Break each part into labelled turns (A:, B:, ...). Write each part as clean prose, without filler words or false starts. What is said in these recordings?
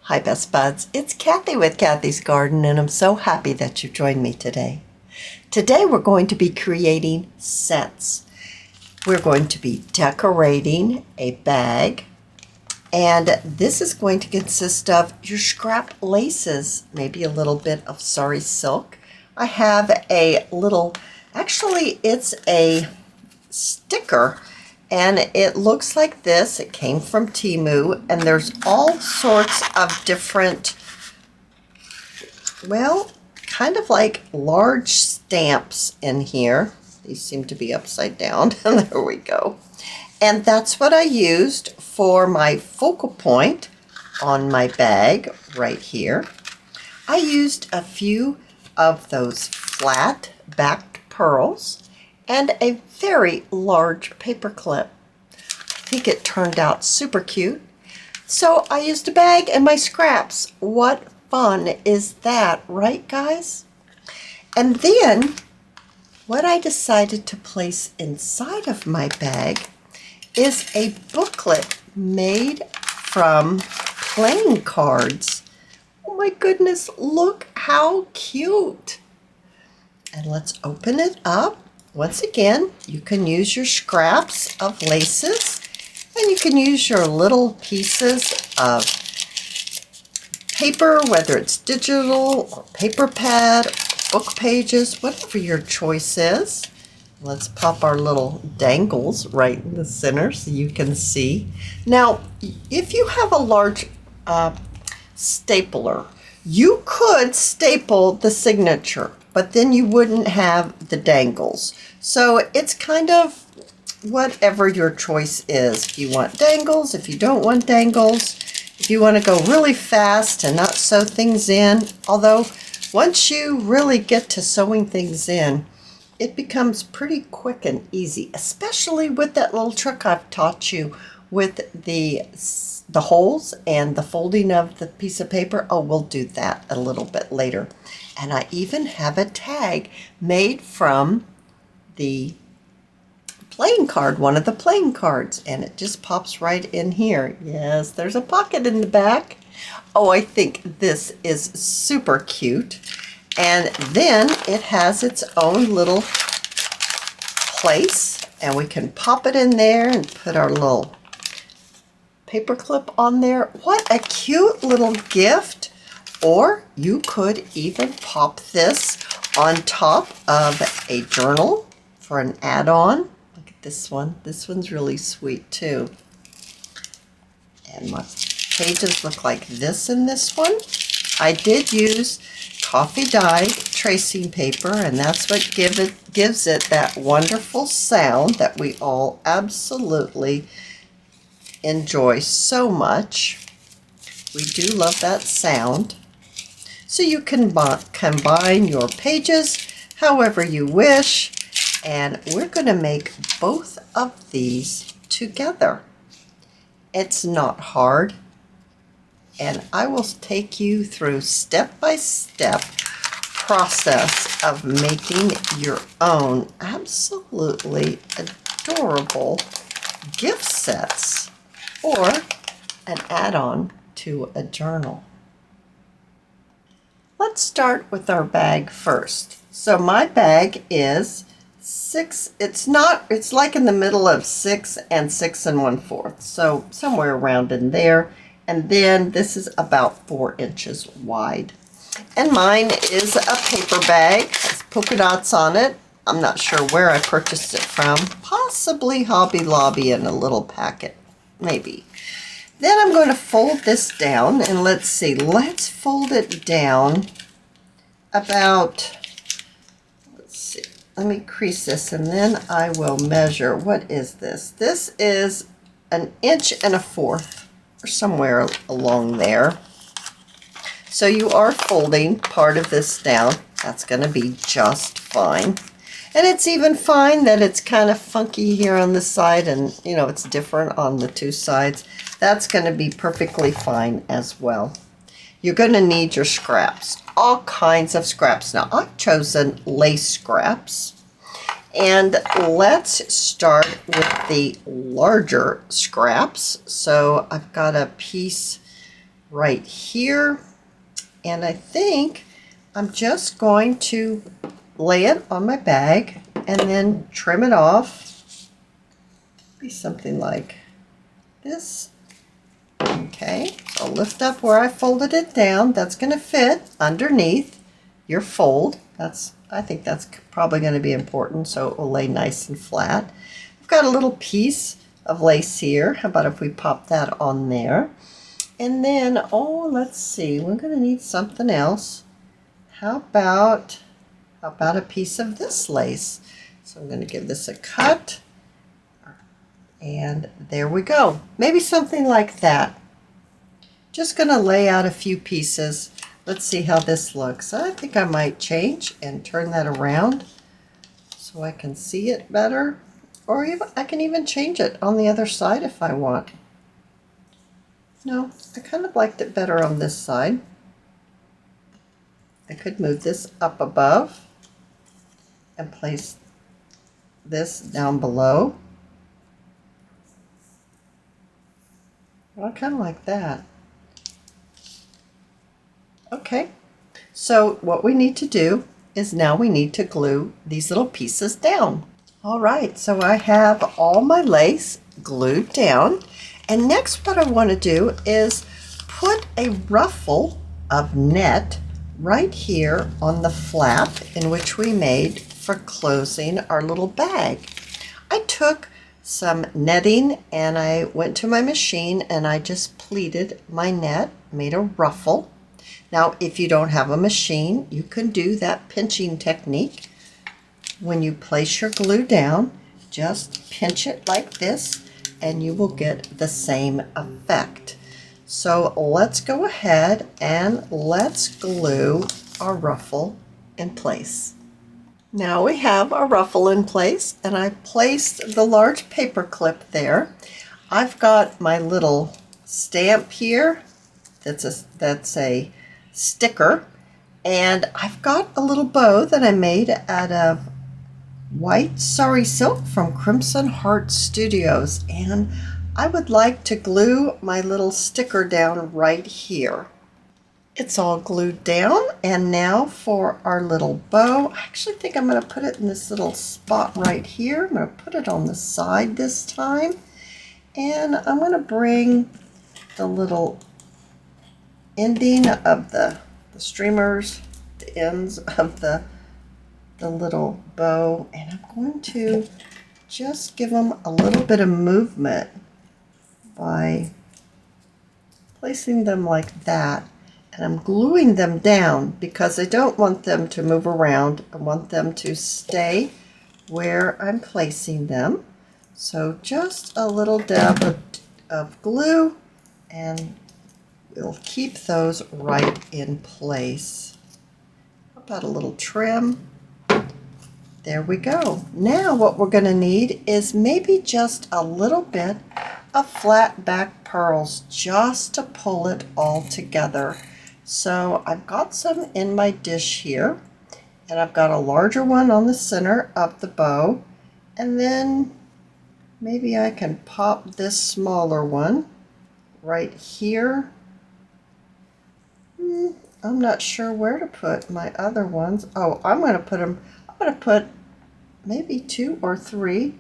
A: Hi, Best Buds. It's Cathy with Cathy's Garden, and I'm so happy that you joined me today. Today, we're going to be creating sets. We're going to be decorating a bag, and this is going to consist of your scrap laces, maybe a little bit of sari silk. I have a little, actually, it's a sticker. And it looks like this. It came from Temu, and there's all sorts of different, well, kind of like large stamps in here. These seem to be upside down. There we go. And that's what I used for my focal point on my bag right here. I used a few of those flat backed pearls and a very large paper clip. I think it turned out super cute. So I used a bag and my scraps. What fun is that, right guys? And then what I decided to place inside of my bag is a booklet made from playing cards. Oh my goodness, look how cute. And let's open it up. Once again, you can use your scraps of laces, and you can use your little pieces of paper, whether it's digital or paper pad, book pages, whatever your choice is. Let's pop our little dangles right in the center so you can see. Now, if you have a large stapler, you could staple the signature, but then you wouldn't have the dangles. So it's kind of whatever your choice is. If you want dangles, if you don't want dangles, if you want to go really fast and not sew things in. Although once you really get to sewing things in, it becomes pretty quick and easy, especially with that little trick I've taught you with the holes and the folding of the piece of paper. Oh, we'll do that a little bit later. And I even have a tag made from the playing card, one of the playing cards, and it just pops right in here. Yes, there's a pocket in the back. Oh, I think this is super cute. And then it has its own little place, and we can pop it in there and put our little paper clip on there. What a cute little gift. Or you could even pop this on top of a journal for an add-on. Look at this one. This one's really sweet too. And my pages look like this in this one. I did use coffee dyed tracing paper, and that's what gives it that wonderful sound that we all absolutely enjoy so much. We do love that sound. So you can combine your pages however you wish, and we're going to make both of these together. It's not hard, and I will take you through step-by-step process of making your own absolutely adorable gift sets or an add-on to a journal. Let's start with our bag first. So my bag is 6, it's like in the middle of 6 and 6 1/4. So somewhere around in there. And then this is about 4 inches wide. And mine is a paper bag, has polka dots on it. I'm not sure where I purchased it from. Possibly Hobby Lobby in a little packet, maybe. Then I'm going to fold this down, and let's see, let's fold it down about, let's see, let me crease this, and then I will measure. What is this? This is 1 1/4 inches, or somewhere along there. So you are folding part of this down. That's going to be just fine. And it's even fine that it's kind of funky here on this side, and you know, it's different on the two sides. That's going to be perfectly fine as well. You're going to need your scraps, all kinds of scraps. Now I've chosen lace scraps, and let's start with the larger scraps. So I've got a piece right here. And I think I'm just going to lay it on my bag and then trim it off. Be something like this. Okay, so I'll lift up where I folded it down. That's going to fit underneath your fold. I think that's probably going to be important, so it will lay nice and flat. I've got a little piece of lace here. How about if we pop that on there? And then, oh, let's see, we're going to need something else. How about a piece of this lace? So I'm going to give this a cut. And there we go. Maybe something like that. Just going to lay out a few pieces. Let's see how this looks. I think I might change and turn that around so I can see it better. Or even, I can even change it on the other side if I want. No, I kind of liked it better on this side. I could move this up above and place this down below. Well, I kind of like that. Okay, so what we need to do is now we need to glue these little pieces down. All right, so I have all my lace glued down. And next what I want to do is put a ruffle of net right here on the flap in which we made for closing our little bag. I took some netting and I went to my machine and I just pleated my net, made a ruffle. Now if you don't have a machine, you can do that pinching technique. When you place your glue down, just pinch it like this and you will get the same effect. So let's go ahead and let's glue our ruffle in place. Now we have our ruffle in place and I placed the large paper clip there. I've got my little stamp here that's a sticker, and I've got a little bow that I made out of white sari silk from Crimson Heart Studios, and I would like to glue my little sticker down right here. It's all glued down, and now for our little bow. I actually think I'm going to put it in this little spot right here. I'm going to put it on the side this time, and I'm going to bring the little ending of the streamers, the ends of the little bow, and I'm going to just give them a little bit of movement by placing them like that. And I'm gluing them down because I don't want them to move around. I want them to stay where I'm placing them. So just a little dab of glue and we'll keep those right in place. How about a little trim? There we go. Now what we're going to need is maybe just a little bit of flat back pearls just to pull it all together. So I've got some in my dish here, and I've got a larger one on the center of the bow, and then maybe I can pop this smaller one right here. I'm not sure where to put my other ones. Oh, I'm going to put maybe 2 or 3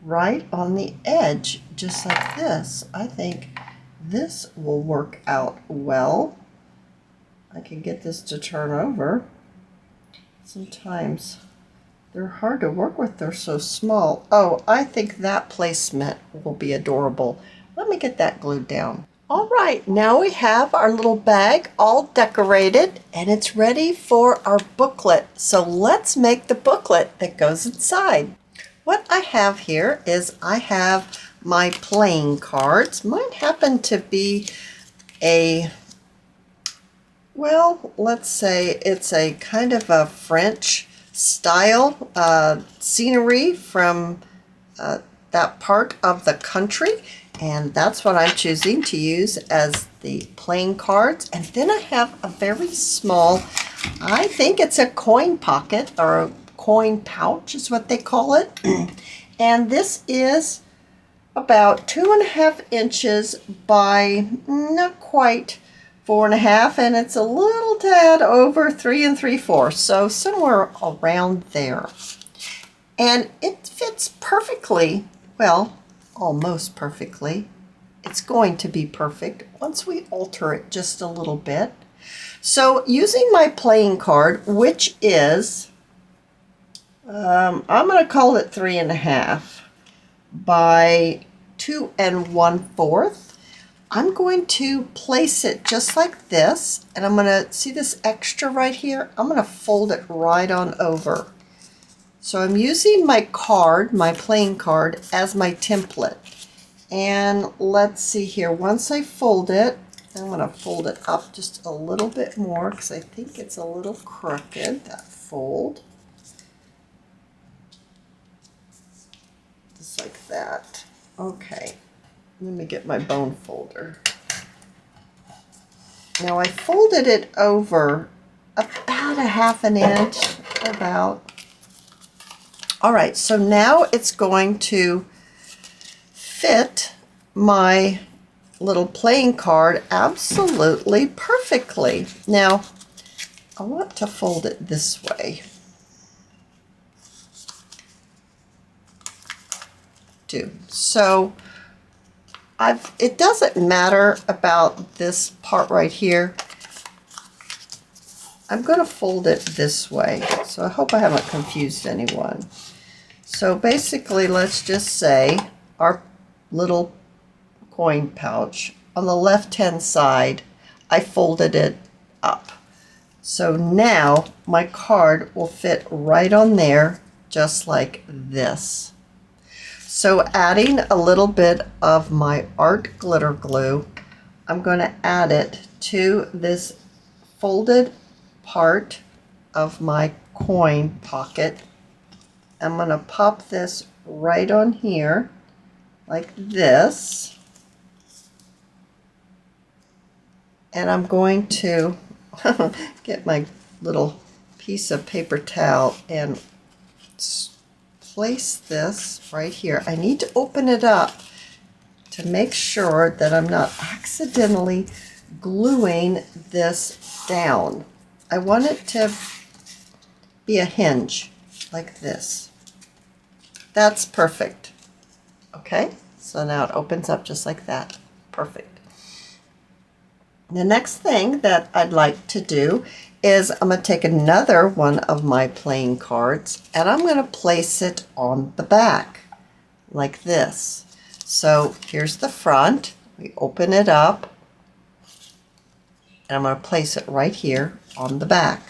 A: right on the edge, just like this. I think this will work out well. I can get this to turn over. Sometimes they're hard to work with, they're so small. Oh, I think that placement will be adorable. Let me get that glued down. All right, now we have our little bag all decorated and it's ready for our booklet. So let's make the booklet that goes inside. What I have here is I have my playing cards. Mine happen to be well, let's say it's a kind of a French style scenery from that part of the country. And that's what I'm choosing to use as the playing cards. And then I have a very small, I think it's a coin pocket or a coin pouch is what they call it. And this is about 2.5 inches by not quite 4.5, and it's a little tad over 3 3/4, so somewhere around there. And it fits perfectly, well, almost perfectly. It's going to be perfect once we alter it just a little bit. So using my playing card, which is, I'm going to call it 3.5 by 2 1/4. I'm going to place it just like this, and I'm going to see this extra right here. I'm going to fold it right on over. So I'm using my card, my playing card, as my template. And let's see here, once I fold it, I'm going to fold it up just a little bit more because I think it's a little crooked, that fold. Just like that. Okay, let me get my bone folder. Now I folded it over about 1/2 inch, about. All right, so now it's going to fit my little playing card absolutely perfectly. Now, I want to fold it this way. So it doesn't matter about this part right here. I'm going to fold it this way. So I hope I haven't confused anyone. So basically, let's just say our little coin pouch on the left-hand side, I folded it up. So now my card will fit right on there, just like this. So adding a little bit of my art glitter glue, I'm going to add it to this folded part of my coin pocket. I'm going to pop this right on here like this, and I'm going to get my little piece of paper towel and place this right here. I need to open it up to make sure that I'm not accidentally gluing this down. I want it to be a hinge like this. That's perfect. Okay, so now it opens up just like that. Perfect. The next thing that I'd like to do is I'm going to take another one of my playing cards and I'm going to place it on the back like this. So here's the front. We open it up and I'm going to place it right here on the back.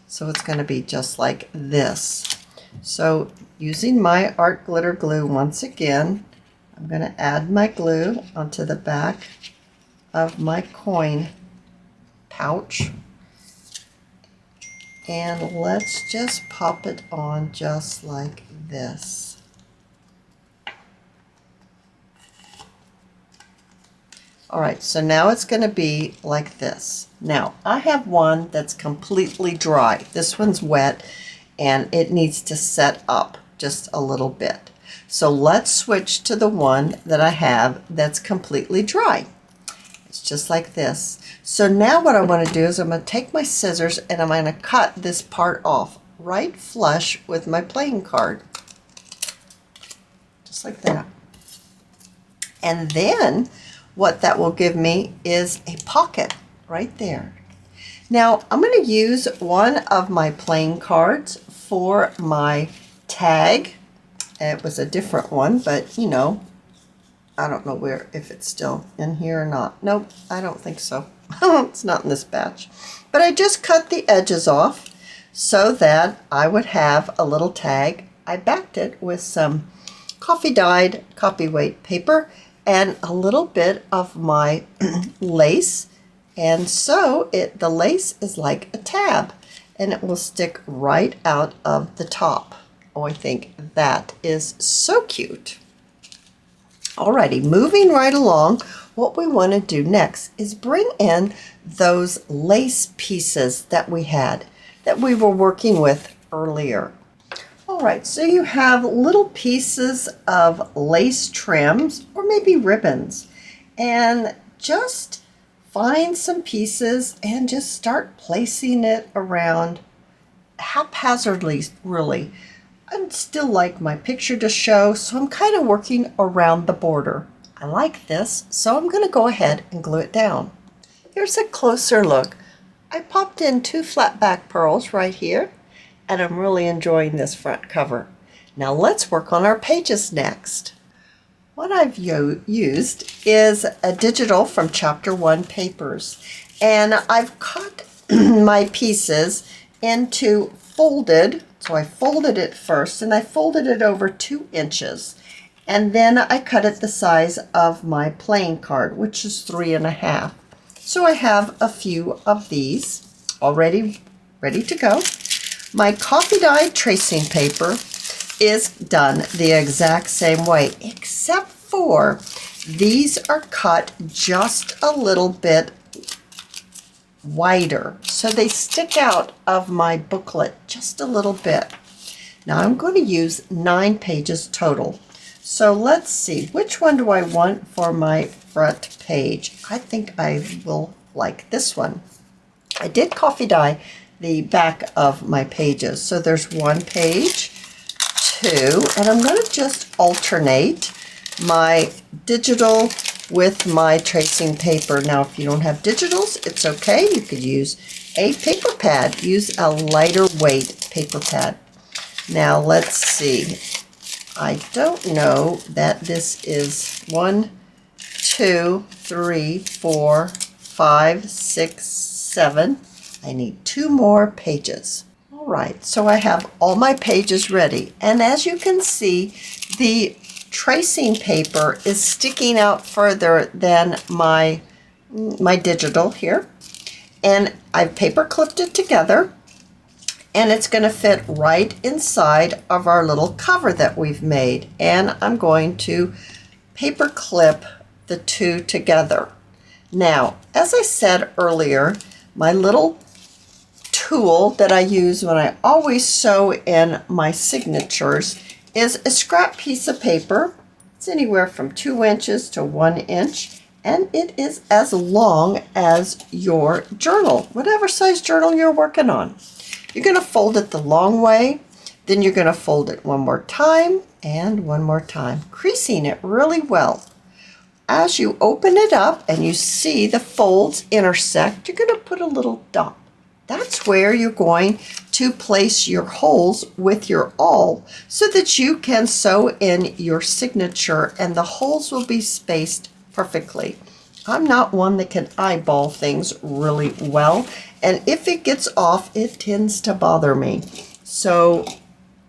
A: So it's going to be just like this. So using my art glitter glue once again, I'm going to add my glue onto the back of my coin pouch. And let's just pop it on just like this. All right, so now it's going to be like this. Now, I have one that's completely dry. This one's wet, and it needs to set up just a little bit. So let's switch to the one that I have that's completely dry. It's just like this. So now what I want to do is I'm going to take my scissors and I'm going to cut this part off right flush with my playing card. Just like that. And then what that will give me is a pocket right there. Now I'm going to use one of my playing cards for my tag. It was a different one, but you know, I don't know if it's still in here or not. Nope, I don't think so. It's not in this batch. But I just cut the edges off so that I would have a little tag. I backed it with some coffee dyed copyweight paper and a little bit of my lace. And so the lace is like a tab and it will stick right out of the top. Oh, I think that is so cute. Alrighty, moving right along, what we want to do next is bring in those lace pieces that we were working with earlier. Alright, so you have little pieces of lace trims or maybe ribbons, and just find some pieces and just start placing it around haphazardly, really. I'd still like my picture to show, so I'm kind of working around the border. I like this, so I'm going to go ahead and glue it down. Here's a closer look. I popped in 2 flat back pearls right here, and I'm really enjoying this front cover. Now let's work on our pages next. What I've used is a digital from Chapter 1 papers, and I've cut my pieces into folded, so I folded it first, and I folded it over 2 inches, and then I cut it the size of my playing card, which is 3.5. So I have a few of these already ready to go. My coffee dye tracing paper is done the exact same way, except for these are cut just a little bit wider, so they stick out of my booklet just a little bit. Now I'm going to use 9 pages total. So let's see, which one do I want for my front page? I think I will like this one. I did coffee dye the back of my pages. So there's 1 page, 2, and I'm going to just alternate my digital with my tracing paper. Now, if you don't have digitals, it's okay. You could use a paper pad. Use a lighter weight paper pad. Now, let's see. I don't know that this is 1, 2, 3, 4, 5, 6, 7. I need 2 more pages. All right, so I have all my pages ready. And as you can see, the tracing paper is sticking out further than my digital here. And I've paper clipped it together, and it's going to fit right inside of our little cover that we've made. And I'm going to paper clip the 2 together. Now, as I said earlier, my little tool that I use when I always sew in my signatures is a scrap piece of paper. It's anywhere from 2 inches to 1 inch, and it is as long as your journal, whatever size journal you're working on. You're going to fold it the long way, then you're going to fold it 1 more time and 1 more time, creasing it really well. As you open it up and you see the folds intersect, you're going to put a little dot. That's where you're going to place your holes with your awl so that you can sew in your signature and the holes will be spaced perfectly. I'm not one that can eyeball things really well, and if it gets off, it tends to bother me. So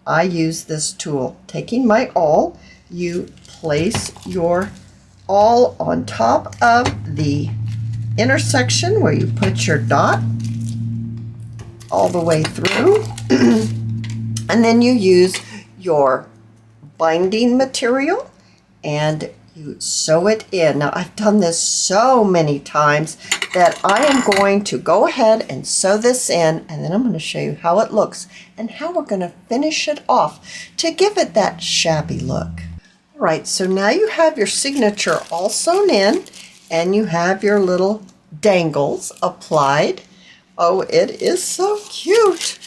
A: I use this tool. Taking my awl, you place your awl on top of the intersection where you put your dot all the way through, and then you use your binding material and you sew it in. Now, I've done this so many times that I am going to go ahead and sew this in, and then I'm going to show you how it looks and how we're going to finish it off to give it that shabby look. All right, so now you have your signature all sewn in and you have your little dangles applied. Oh, it is so cute.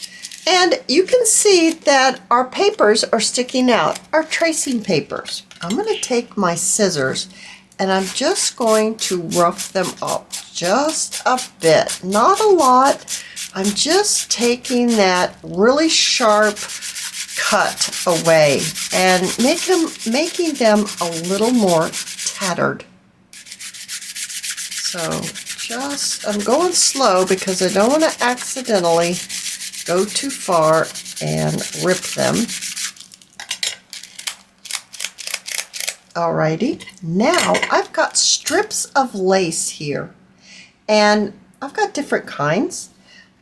A: And you can see that our papers are sticking out, our tracing papers. I'm going to take my scissors and I'm just going to rough them up just a bit, not a lot. I'm just taking that really sharp cut away and making them a little more tattered. So I'm going slow because I don't want to accidentally go too far and rip them. Alrighty, now I've got strips of lace here, and I've got different kinds.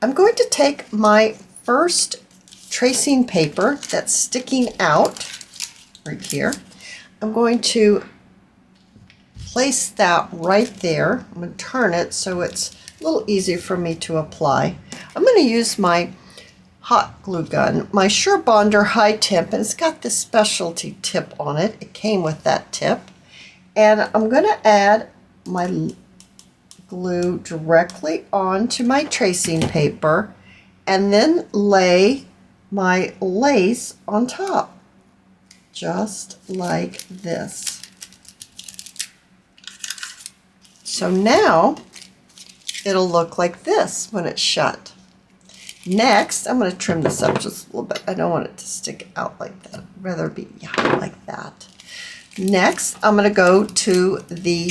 A: I'm going to take my first tracing paper that's sticking out right here. I'm going to place that right there. I'm going to turn it so it's a little easier for me to apply. I'm going to use my hot glue gun, my Sure Bonder high tip, and it's got this specialty tip on it. It came with that tip. And I'm going to add my glue directly onto my tracing paper and then lay my lace on top, just like this. So now it'll look like this when it's shut. Next, I'm going to trim this up just a little bit. I don't want it to stick out like that. I'd rather be like that. Next, I'm going to go to the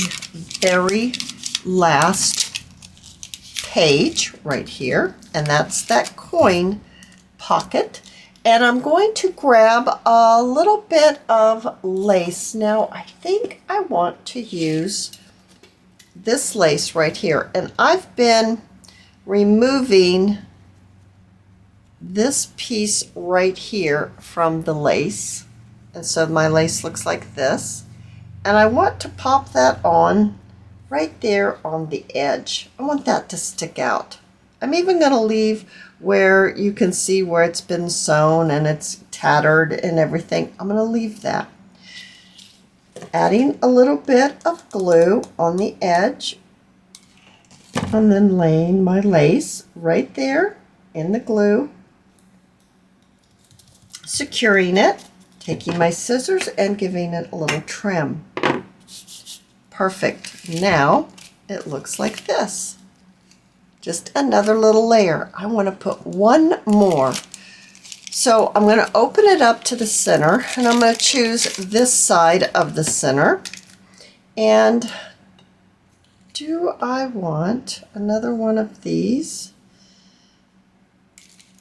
A: very last page right here, and that's that coin pocket. And I'm going to grab a little bit of lace. Now, I think I want to use this lace right here, and I've been removing this piece right here from the lace, and so my lace looks like this, and I want to pop that on right there on the edge. I want that to stick out. I'm even going to leave where you can see where it's been sewn and it's tattered and everything. I'm going to leave that. Adding a little bit of glue on the edge, and then laying my lace right there in the glue, securing it, taking my scissors and giving it a little trim. Perfect. Now it looks like this. Just another little layer. I want to put one more. So I'm going to open it up to the center, and I'm going to choose this side of the center. And do I want another one of these?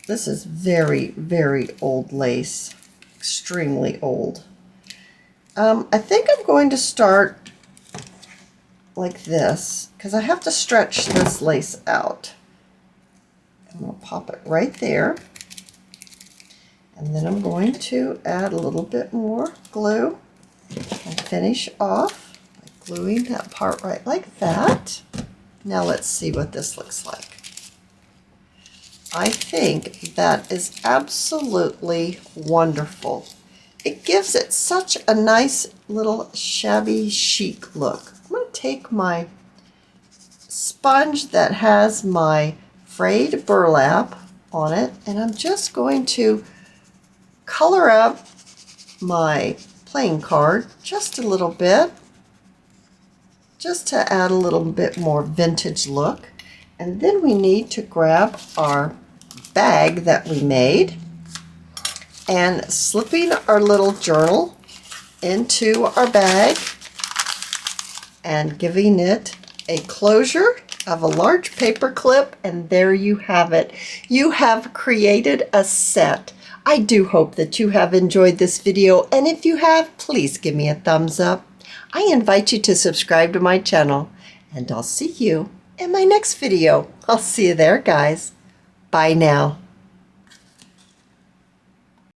A: This is very, very old lace, extremely old. I think I'm going to start like this because I have to stretch this lace out. I'm going to pop it right there. And then I'm going to add a little bit more glue and finish off by gluing that part right like that. Now let's see what this looks like. I think that is absolutely wonderful. It gives it such a nice little shabby chic look. I'm going to take my sponge that has my frayed burlap on it, and I'm just going to color up my playing card just a little bit, just to add a little bit more vintage look. And then we need to grab our bag that we made and slipping our little journal into our bag and giving it a closure of a large paper clip, and there you have it. You have created a set. I do hope that you have enjoyed this video, and if you have, please give me a thumbs up. I invite you to subscribe to my channel, and I'll see you in my next video. I'll see you there, guys. Bye now.